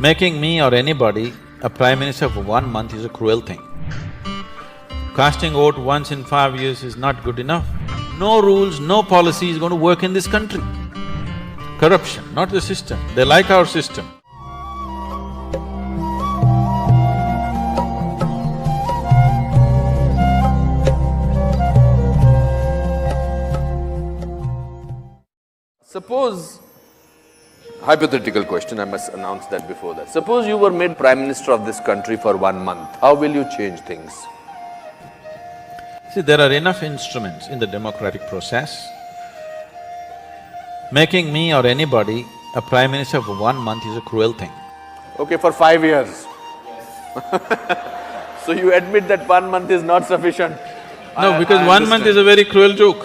Making me or anybody a prime minister for 1 month is a cruel thing. Casting vote once in 5 years is not good enough. No rules, no policy is going to work in this country. Corruption, not the system. They like our system. Suppose, hypothetical question, I must announce that before that. Suppose you were made Prime Minister of this country for 1 month, how will you change things? See, there are enough instruments in the democratic process. Making me or anybody a prime minister for 1 month is a cruel thing. Okay, for 5 years. So you admit that 1 month is not sufficient? No, because 1 month is a very cruel joke.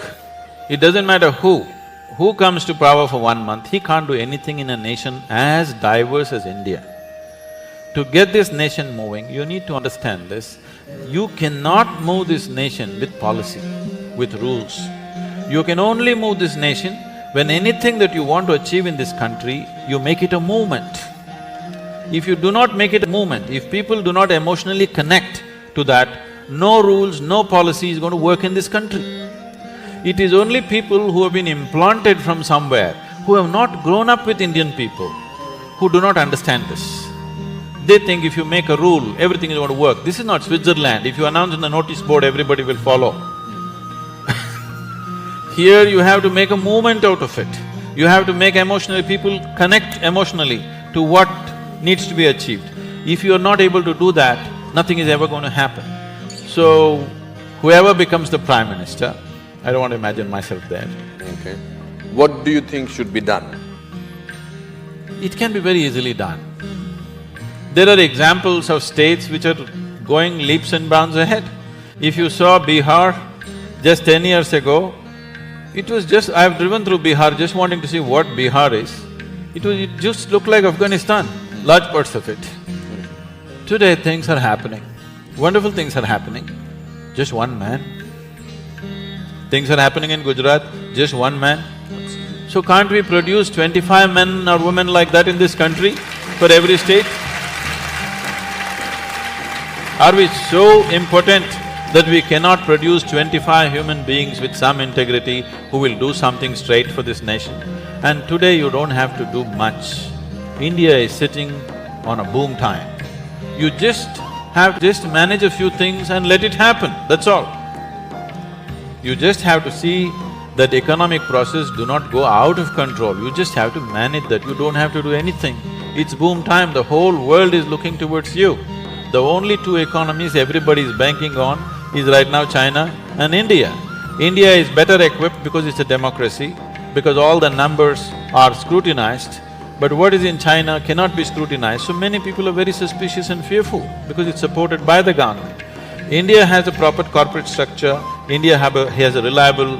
It doesn't matter who comes to power for 1 month, he can't do anything in a nation as diverse as India. To get this nation moving, you need to understand this. You cannot move this nation with policy, with rules. You can only move this nation when anything that you want to achieve in this country, you make it a movement. If you do not make it a movement, if people do not emotionally connect to that, no rules, no policy is going to work in this country. It is only people who have been implanted from somewhere, who have not grown up with Indian people, who do not understand this. They think if you make a rule, everything is going to work. This is not Switzerland. If you announce on the notice board, everybody will follow. Here you have to make a movement out of it. You have to make people connect emotionally to what needs to be achieved. If you are not able to do that, nothing is ever going to happen. So, whoever becomes the Prime Minister, I don't want to imagine myself there. Okay. What do you think should be done? It can be very easily done. There are examples of states which are going leaps and bounds ahead. If you saw Bihar just 10 years ago, it was just… I've driven through Bihar just wanting to see what Bihar is. It just looked like Afghanistan, large parts of it. Today things are happening, wonderful things are happening, just one man. Things are happening in Gujarat, just one man. So can't we produce 25 men or women like that in this country for every state? Are we so impotent that we cannot produce 25 human beings with some integrity who will do something straight for this nation? And today you don't have to do much. India is sitting on a boom time. You just have to manage a few things and let it happen, that's all. You just have to see that economic process do not go out of control, you just have to manage that, you don't have to do anything. It's boom time, the whole world is looking towards you. The only two economies everybody is banking on is right now China and India. India is better equipped because it's a democracy, because all the numbers are scrutinized, but what is in China cannot be scrutinized, so many people are very suspicious and fearful because it's supported by the government. India has a proper corporate structure, India has a reliable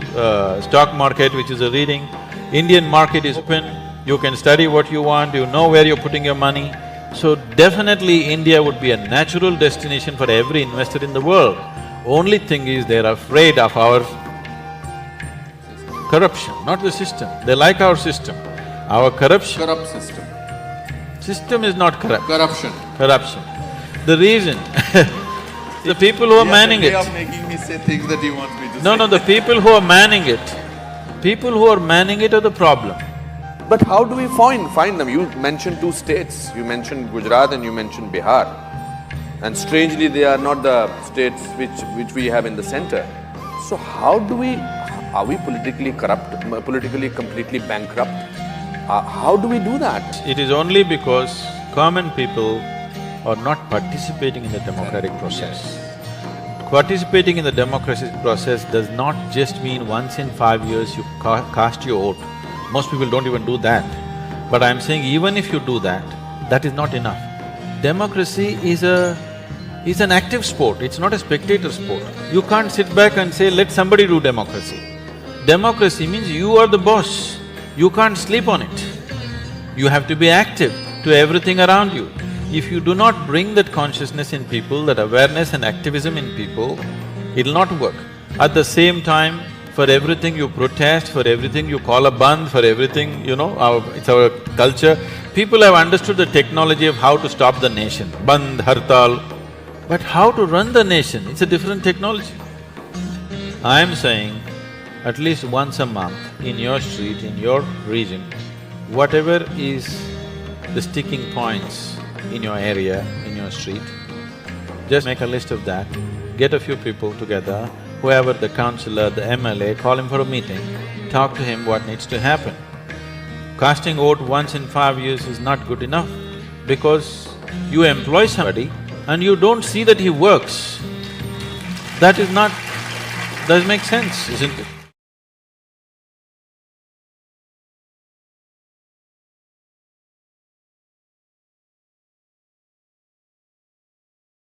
stock market which is a reading, Indian market is open, you can study what you want, you know where you're putting your money. So definitely India would be a natural destination for every investor in the world. Only thing is they're afraid of our corruption, not the system. They like our system. Our corruption… Corrupt system. System is not corrupt. Corruption. Corruption. The reason the people who are manning it… You are making me say things that you want me to say. No, the people who are manning it, are the problem. But how do we find them? You mentioned 2 states, you mentioned Gujarat and you mentioned Bihar. And strangely, they are not the states which we have in the center. So how do we… are we politically corrupt, politically completely bankrupt? How do we do that? It is only because common people are not participating in the democratic process. Participating in the democratic process does not just mean once in 5 years you cast your vote. Most people don't even do that. But I'm saying even if you do that, that is not enough. Democracy is an active sport, it's not a spectator sport. You can't sit back and say, let somebody do democracy. Democracy means you are the boss, you can't sleep on it. You have to be active to everything around you. If you do not bring that consciousness in people, that awareness and activism in people, it'll not work. At the same time, for everything you protest, for everything you call a band, for everything, it's our culture. People have understood the technology of how to stop the nation, band, hartal, but how to run the nation, it's a different technology. I am saying, at least once a month, in your street, in your region, whatever is the sticking points in your area, in your street, just make a list of that, get a few people together, whoever the councillor, the MLA, call him for a meeting, talk to him what needs to happen. Casting vote once in 5 years is not good enough because you employ somebody and you don't see that he works. That is not… doesn't make sense, isn't it?